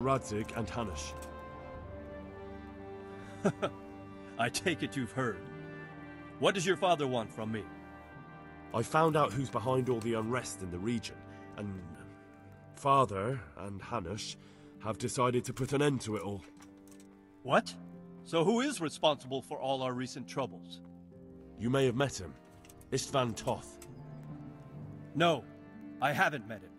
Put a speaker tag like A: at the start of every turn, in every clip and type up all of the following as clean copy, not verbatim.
A: Radzig and Hanush.
B: I take it you've heard. What does your father want from me?
A: I found out who's behind all the unrest in the region, and Father and Hanush have decided to put an end to it all.
B: What? So who is responsible for all our recent troubles?
A: You may have met him. Istvan Toth.
B: No, I haven't met him.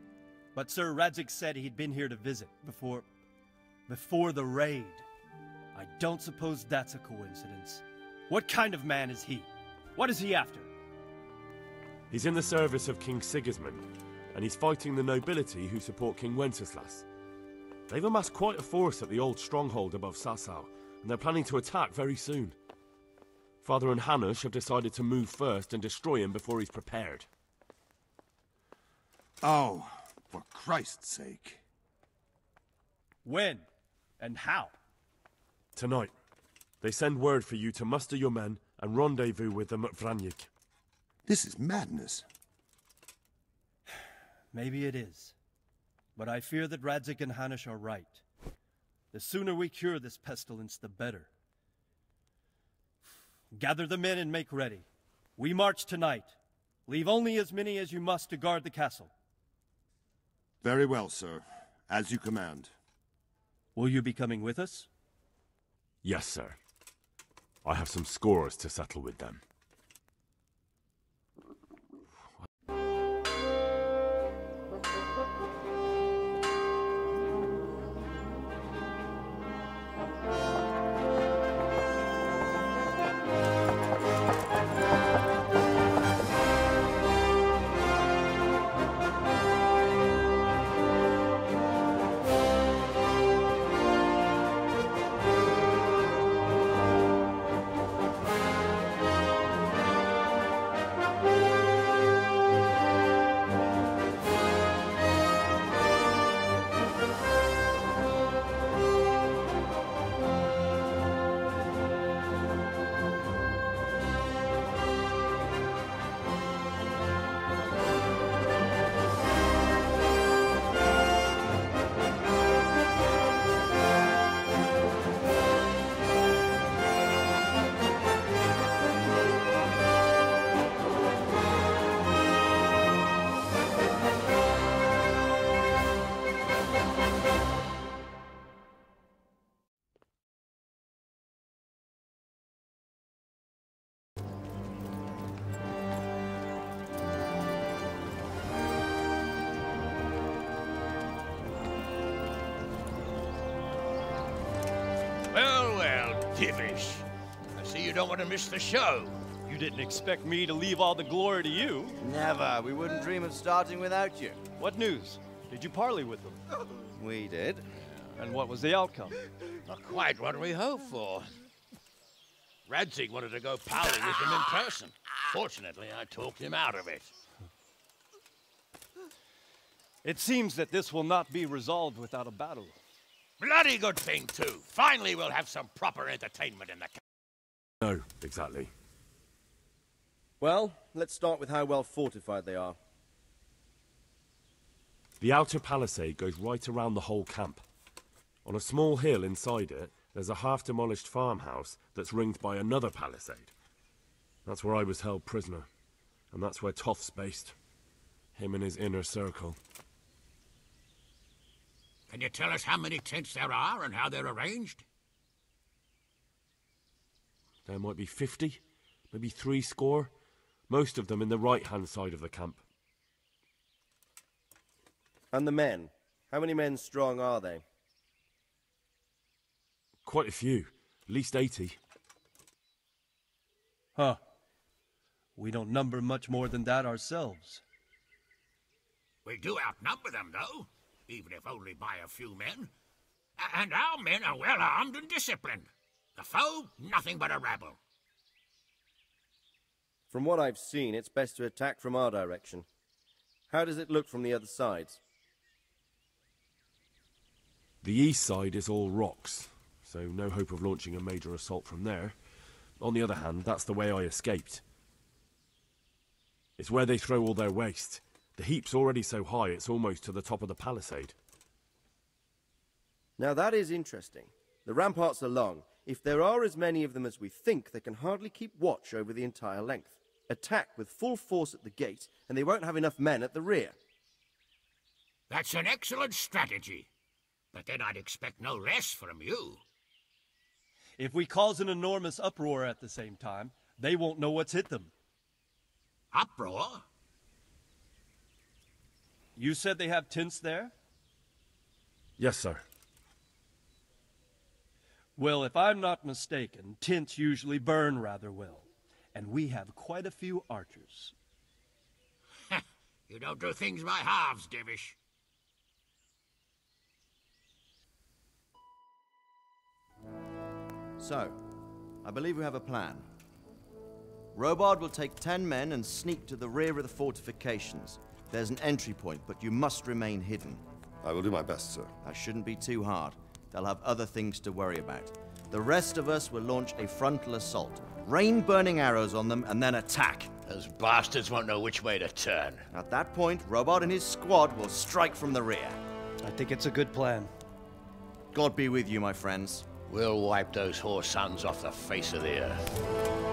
B: But Sir Radzig said he'd been here to visit before the raid. I don't suppose that's a coincidence. What kind of man is he? What is he after?
A: He's in the service of King Sigismund, and he's fighting the nobility who support King Wenceslas. They've amassed quite a force at the old stronghold above Sasau, and they're planning to attack very soon. Father and Hanush have decided to move first and destroy him before he's prepared.
C: Oh, for Christ's sake.
B: When? And how?
A: Tonight. They send word for you to muster your men and rendezvous with them at Vranyik.
C: This is madness.
B: Maybe it is. But I fear that Radzig and Hanush are right. The sooner we cure this pestilence, the better. Gather the men and make ready. We march tonight. Leave only as many as you must to guard the castle.
C: Very well, sir. As you command.
B: Will you be coming with us?
A: Yes, sir. I have some scores to settle with them.
D: Divish. I see you don't want to miss the show.
B: You didn't expect me to leave all the glory to you.
E: Never. We wouldn't dream of starting without you.
B: What news? Did you parley with them?
E: We did.
B: And what was the outcome?
D: Not quite what we hoped for. Radzig wanted to go parley with him in person. Fortunately, I talked him out of it.
B: It seems that this will not be resolved without a battle.
D: Bloody good thing, too. Finally, we'll have some proper entertainment in the camp.
A: No, exactly.
E: Well, let's start with how well fortified they are.
A: The outer palisade goes right around the whole camp. On a small hill inside it, there's a half-demolished farmhouse that's ringed by another palisade. That's where I was held prisoner. And that's where Toth's based. Him and his inner circle.
D: Can you tell us how many tents there are and how they're arranged?
A: There might be 50, maybe 70. Most of them in the right-hand side of the camp.
E: And the men? How many men strong are they?
A: Quite a few. At least 80.
B: Huh. We don't number much more than that ourselves.
D: We do outnumber them, though, even if only by a few men. And our men are well armed and disciplined. The foe, nothing but a rabble.
E: From what I've seen, it's best to attack from our direction. How does it look from the other sides?
A: The east side is all rocks, so no hope of launching a major assault from there. On the other hand, that's the way I escaped. It's where they throw all their waste. The heap's already so high it's almost to the top of the palisade.
E: Now that is interesting. The ramparts are long. If there are as many of them as we think, they can hardly keep watch over the entire length. Attack with full force at the gate, and they won't have enough men at the rear.
D: That's an excellent strategy. But then I'd expect no less from you.
B: If we cause an enormous uproar at the same time, they won't know what's hit them.
D: Uproar?
B: You said they have tents there?
A: Yes, sir.
B: Well, if I'm not mistaken, tents usually burn rather well. And we have quite a few archers.
D: You don't do things by halves, Divish.
F: So, I believe we have a plan. Robard will take 10 men and sneak to the rear of the fortifications. There's an entry point, but you must remain hidden.
G: I will do my best, sir.
F: That shouldn't be too hard. They'll have other things to worry about. The rest of us will launch a frontal assault. Rain burning arrows on them, and then attack.
D: Those bastards won't know which way to turn.
F: At that point, Robard and his squad will strike from the rear.
B: I think it's a good plan.
F: God be with you, my friends.
D: We'll wipe those whore sons off the face of the earth.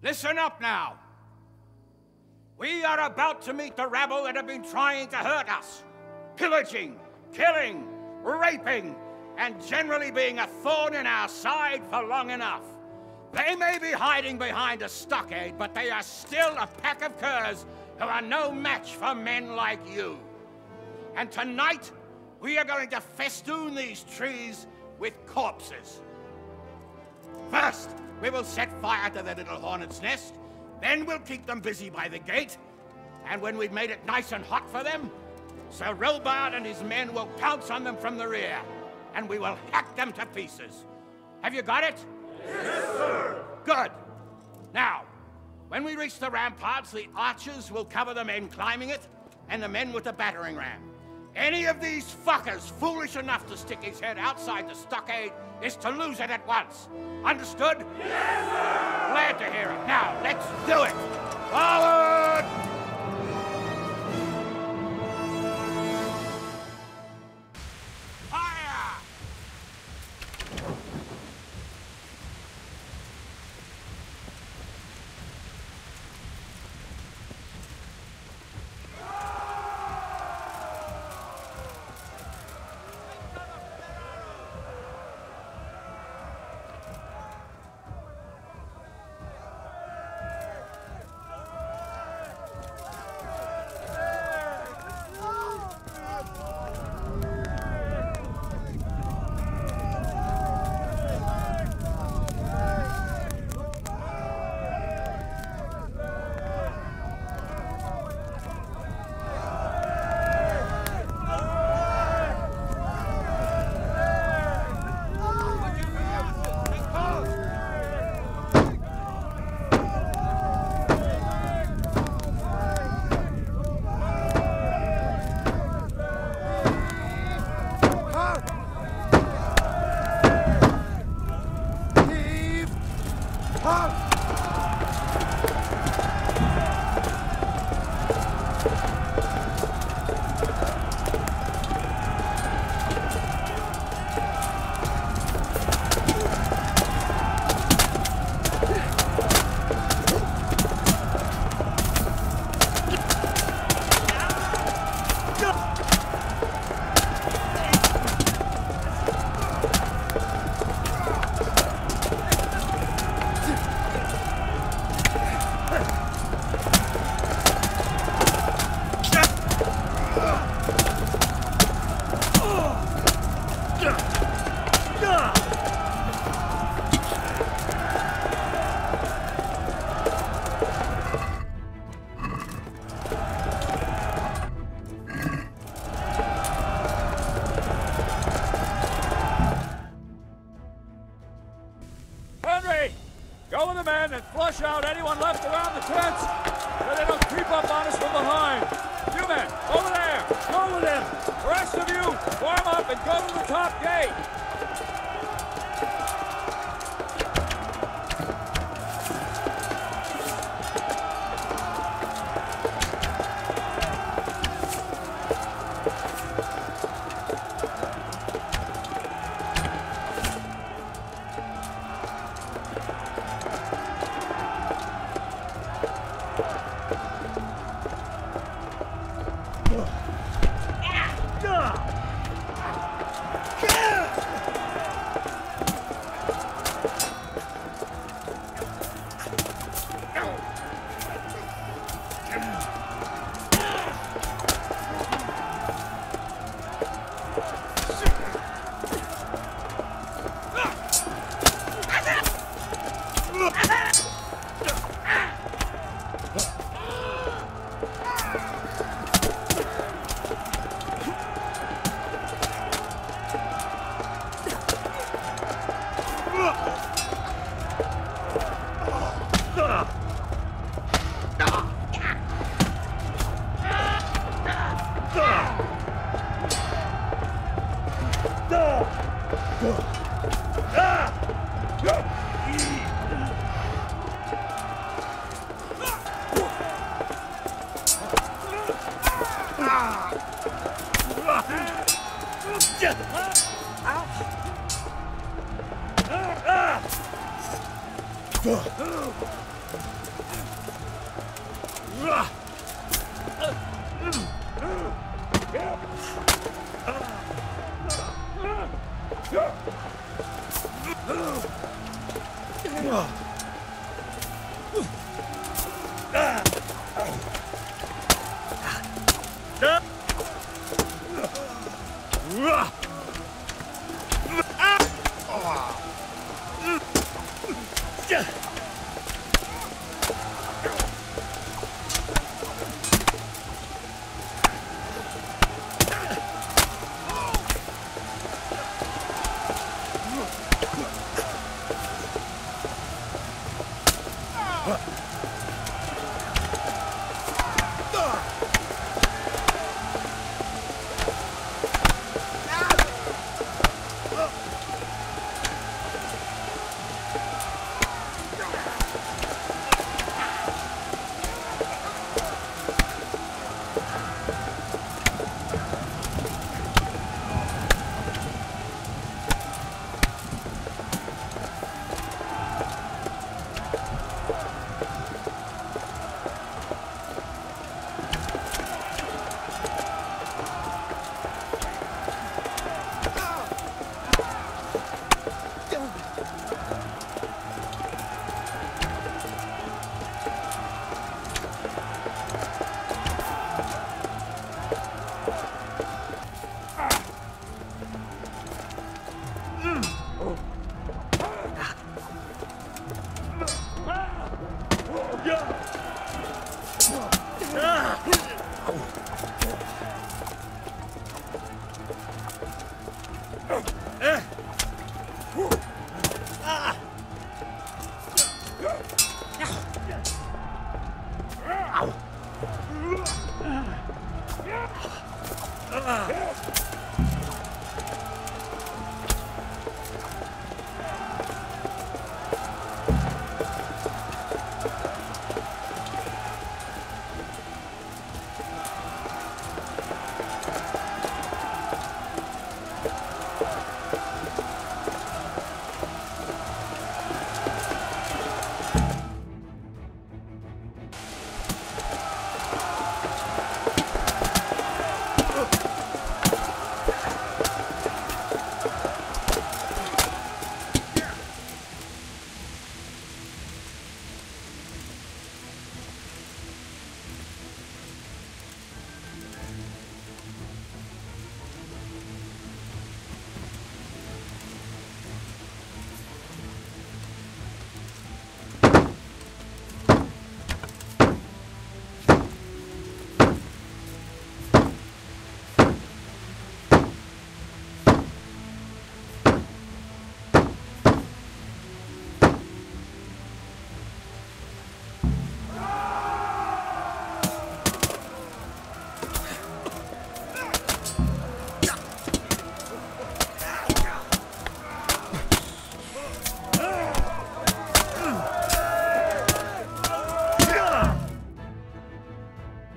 H: Listen up now. We are about to meet the rabble that have been trying to hurt us. Pillaging, killing, raping, and generally being a thorn in our side for long enough. They may be hiding behind a stockade, but they are still a pack of curs who are no match for men like you. And tonight, we are going to festoon these trees with corpses. First, we will set fire to their little hornet's nest. Then we'll keep them busy by the gate. And when we've made it nice and hot for them, Sir Robard and his men will pounce on them from the rear. And we will hack them to pieces. Have you got it?
I: Yes, sir!
H: Good. Now, when we reach the ramparts, the archers will cover the men climbing it, and the men with the battering ram. Any of these fuckers foolish enough to stick his head outside the stockade is to lose it at once. Understood?
I: Yes, sir!
H: Glad to hear it. Now, let's do it! Forward! Fire!
I: tents so they don't creep up on us from behind. You men, over there, go with him. The rest of you, form up and go to the top gate.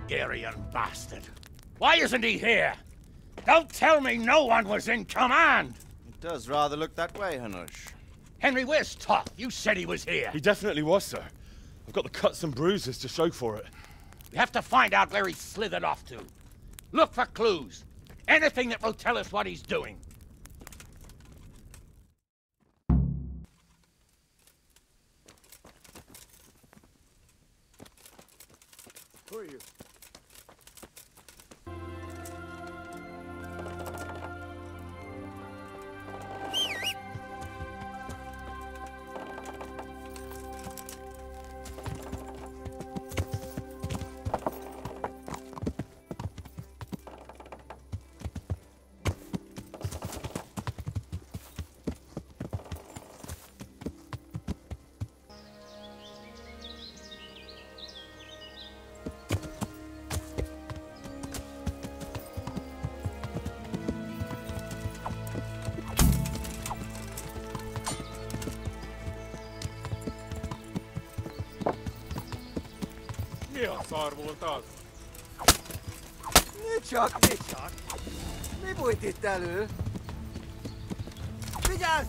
D: Targaryen bastard. Why isn't he here? Don't tell me no one was in command!
F: It does rather look that way, Hanush.
D: Henry, where's Toth? You said he was here.
A: He definitely was, sir. I've got the cuts and bruises to show for it.
D: We have to find out where he slithered off to. Look for clues. Anything that will tell us what he's doing.
I: Who are you?
G: Arvul taas.
J: Ne csak. Mi bújt itt elő? Vigyázz!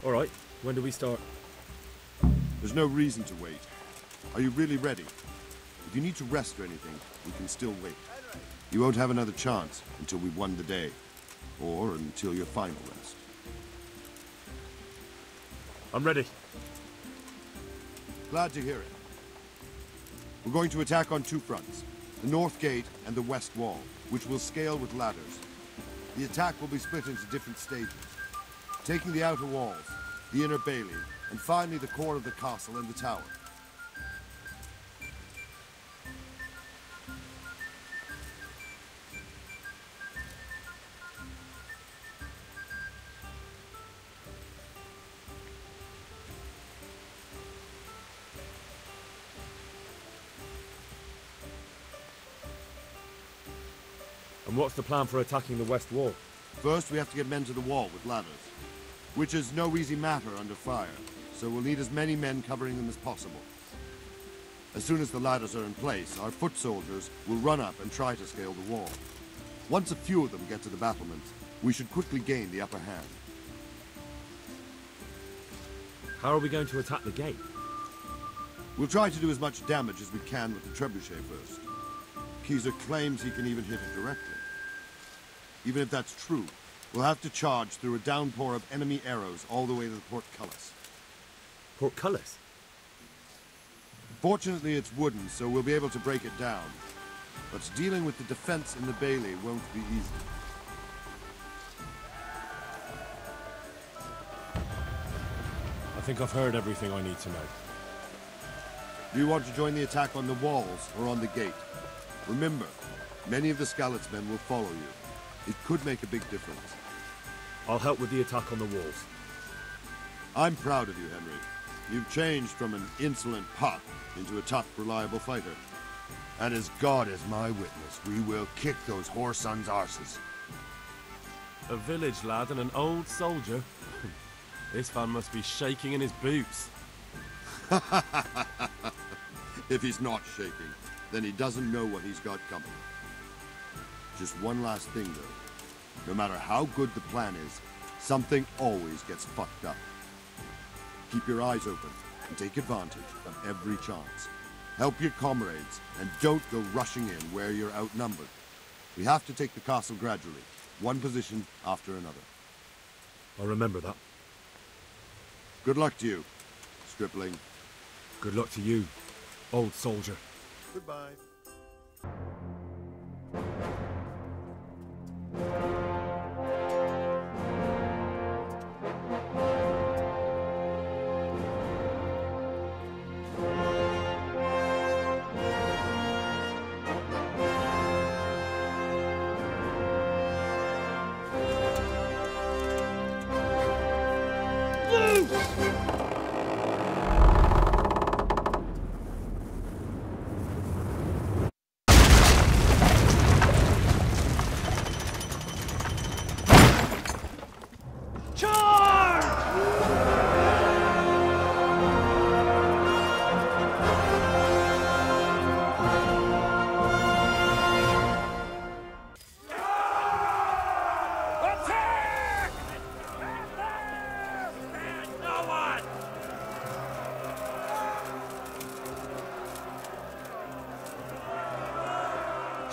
A: All right, when do we start?
C: There's no reason to wait. Are you really ready? If you need to rest or anything, we can still wait. You won't have another chance until we've won the day. Or until your final rest.
A: I'm ready.
C: Glad to hear it. We're going to attack on two fronts. The north gate and the west wall, which will scale with ladders. The attack will be split into different stages. Taking the outer walls, the inner bailey, and finally the core of the castle and the tower.
A: And what's the plan for attacking the west wall?
C: First, we have to get men to the wall with ladders, which is no easy matter under fire, so we'll need as many men covering them as possible. As soon as the ladders are in place, our foot soldiers will run up and try to scale the wall. Once a few of them get to the battlements, we should quickly gain the upper hand.
A: How are we going to attack the gate?
C: We'll try to do as much damage as we can with the trebuchet first. Keezer claims he can even hit it directly. Even if that's true, we'll have to charge through a downpour of enemy arrows all the way to the portcullis.
A: Portcullis?
C: Fortunately, it's wooden, so we'll be able to break it down. But dealing with the defense in the bailey won't be easy.
A: think I've heard everything I need to know.
C: Do you want to join the attack on the walls or on the gate? Remember, many of the Skalitz men will follow you. It could make a big difference.
A: I'll help with the attack on the walls.
C: I'm proud of you, Henry. You've changed from an insolent pup into a tough, reliable fighter. And as God is my witness, we will kick those whore sons' arses.
A: A village lad and an old soldier? This fan must be shaking in his boots.
C: If he's not shaking, then he doesn't know what he's got coming. Just one last thing, though. No matter how good the plan is, something always gets fucked up. Keep your eyes open and take advantage of every chance. Help your comrades and don't go rushing in where you're outnumbered. We have to take the castle gradually, one position after another.
A: I'll remember that.
C: Good luck to you, stripling.
A: Good luck to you, old soldier.
C: Goodbye.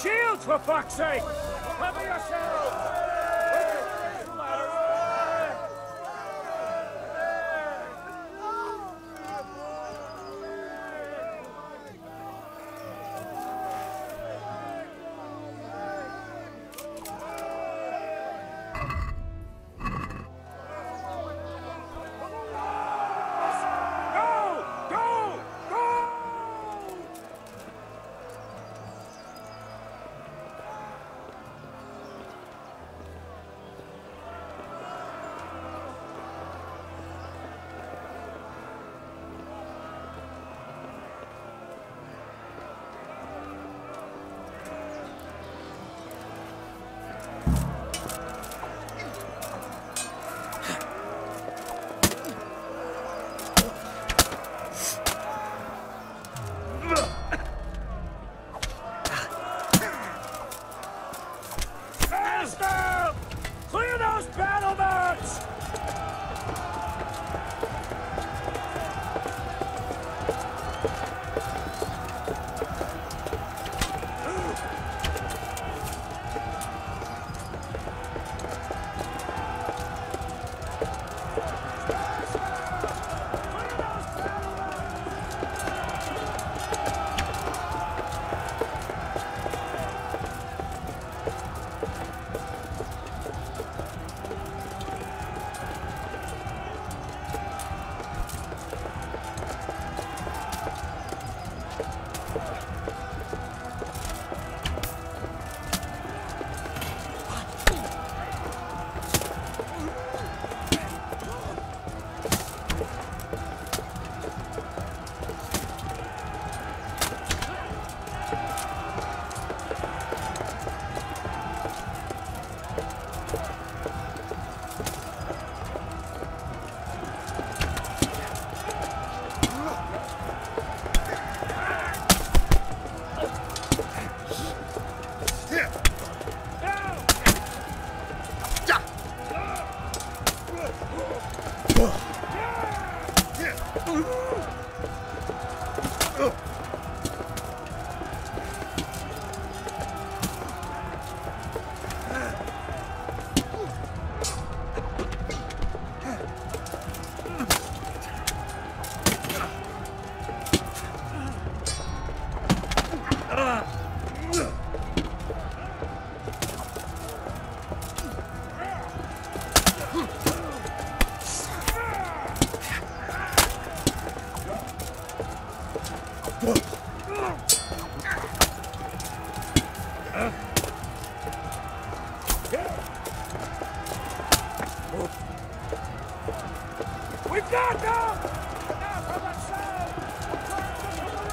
I: Shields, for fuck's sake! Cover yourselves! Knock out! Now for the south! Across the rear!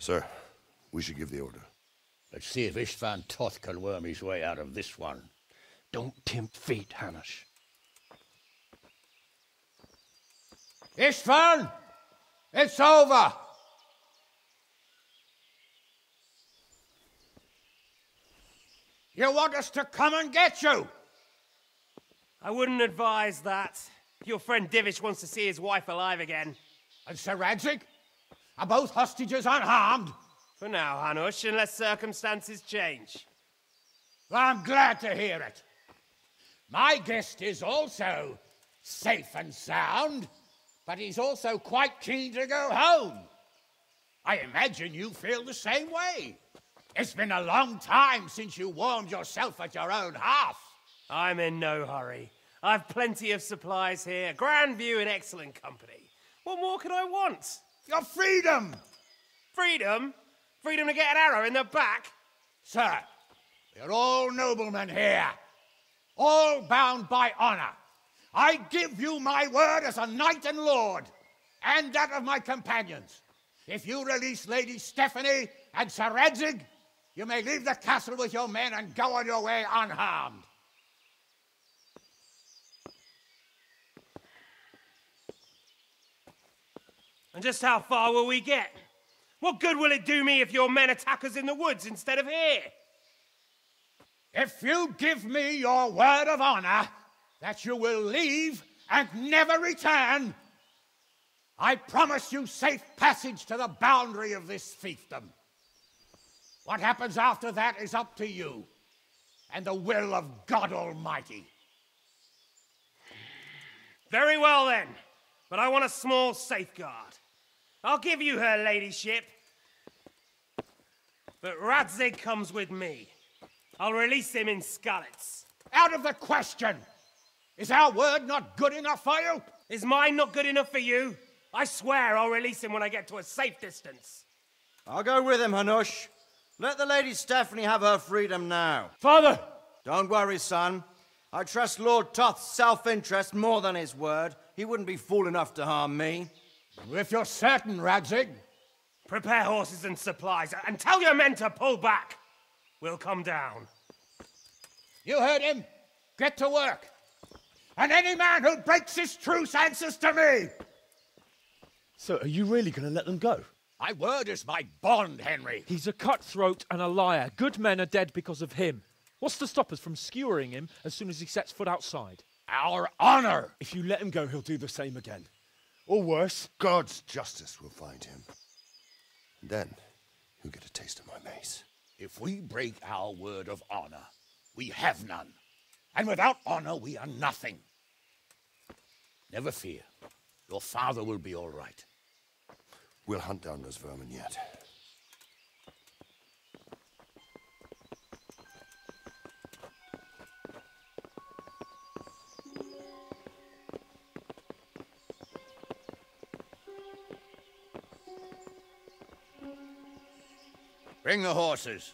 C: Sir, we should give the order.
D: Let's see if Istvan Toth can worm his way out of this one.
B: Don't tempt fate, Hanush.
H: Istvan! It's over! You want us to come and get you?
G: I wouldn't advise that. Your friend Divish wants to see his wife alive again.
H: And Sir Radzig? Are both hostages unharmed?
G: For now, Hanush, unless circumstances change.
H: I'm glad to hear it. My guest is also safe and sound, but he's also quite keen to go home. I imagine you feel the same way. It's been a long time since you warmed yourself at your own hearth.
G: I'm in no hurry. I've plenty of supplies here, grand view and excellent company. What more could I want?
H: Your freedom!
G: Freedom? Freedom to get an arrow in the back?
H: Sir, we're all noblemen here, all bound by honor. I give you my word as a knight and lord, and that of my companions. If you release Lady Stephanie and Sir Radzig, you may leave the castle with your men and go on your way unharmed.
G: And just how far will we get? What good will it do me if your men attack us in the woods instead of here?
H: If you give me your word of honor that you will leave and never return, I promise you safe passage to the boundary of this fiefdom. What happens after that is up to you and the will of God Almighty.
G: Very well then, but I want a small safeguard. I'll give you her ladyship, but Radzig comes with me. I'll release him in Skalitz.
H: Out of the question! Is our word not good enough for you?
G: Is mine not good enough for you? I swear I'll release him when I get to a safe distance.
F: I'll go with him, Hanush. Let the Lady Stephanie have her freedom now.
B: Father!
F: Don't worry, son. I trust Lord Toth's self-interest more than his word. He wouldn't be fool enough to harm me.
H: If you're certain, Radzig.
G: Prepare horses and supplies, and tell your men to pull back. We'll come down.
H: You heard him. Get to work. And any man who breaks this truce answers to me.
K: So are you really going to let them go?
H: My word is my bond, Henry.
I: He's a cutthroat and a liar. Good men are dead because of him. What's to stop us from skewering him as soon as he sets foot outside?
H: Our honor.
K: If you let him go, he'll do the same again. Or worse.
C: God's justice will find him. Then, he'll get a taste of my mace.
H: If we break our word of honor, we have none. And without honor, we are nothing. Never fear. Your father will be all right.
C: We'll hunt down those vermin yet.
H: Bring the horses.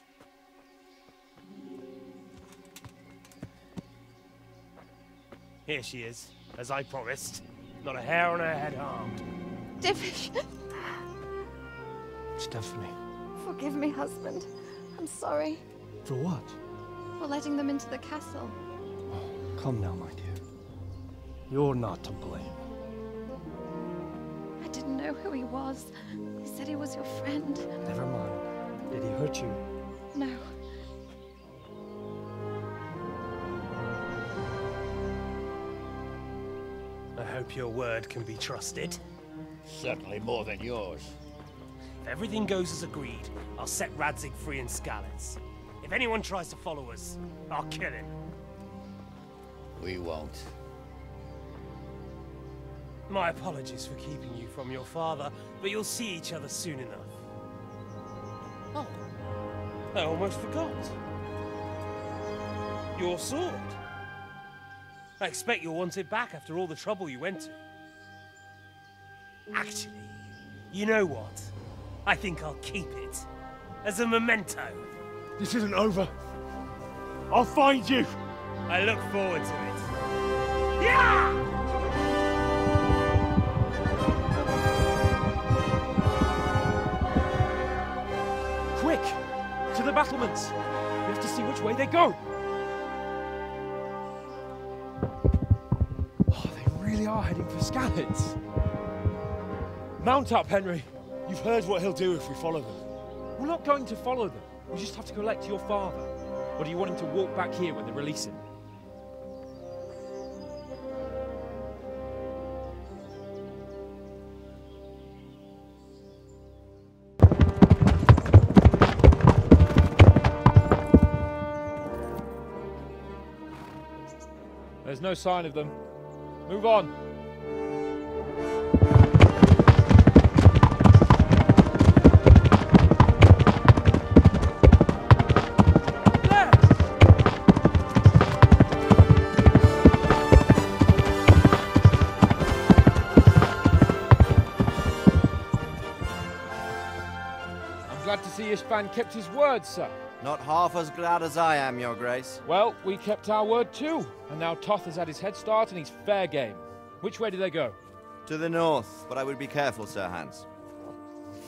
G: Here she is, as I promised. Not a hair on her head harmed.
L: Divish!
I: Stephanie.
L: Forgive me, husband. I'm sorry
I: For what?
L: for letting them into the castle.
B: Come now, my dear. You're not to blame.
L: I didn't know who he was. He said he was your friend.
B: Never mind. Did he hurt you?
L: No.
G: I hope your word can be trusted.
H: Certainly more than yours.
G: If everything goes as agreed, I'll set Radzig free in Skalitz. If anyone tries to follow us, I'll kill him.
H: We won't.
G: My apologies for keeping you from your father, but you'll see each other soon enough. Oh, I almost forgot. Your sword. I expect you'll want it back after all the trouble you went to. Actually, you know what? I think I'll keep it. As a memento.
K: This isn't over. I'll find you.
G: I look forward to it. Yeah!
I: Quick! To the battlements! We have to see which way they go! Oh, they really are heading for Skalitz. Mount up, Henry.
K: You've heard what he'll do if we follow them.
I: We're not going to follow them. We just have to collect your father. Or do you want him to walk back here when they release him? There's no sign of them. Move on. Glad to see Ishvan kept his word, sir.
F: Not half as glad as I am, Your Grace.
I: Well, we kept our word too. And now Toth has had his head start and he's fair game. Which way do they go?
F: To the north, but I would be careful, Sir Hans.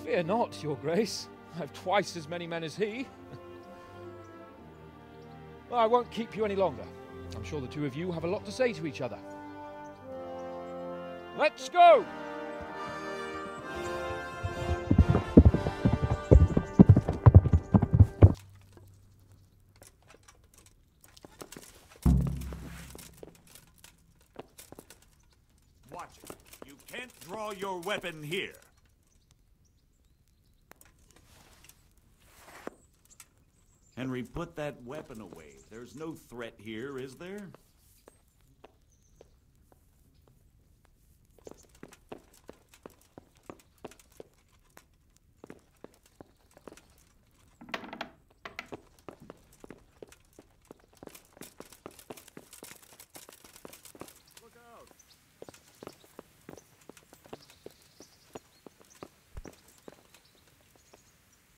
I: Fear not, Your Grace. I have twice as many men as he. Well, I won't keep you any longer. I'm sure the two of you have a lot to say to each other. Let's go!
M: Watch it. You can't draw your weapon here. Henry, put that weapon away. There's no threat here, is there?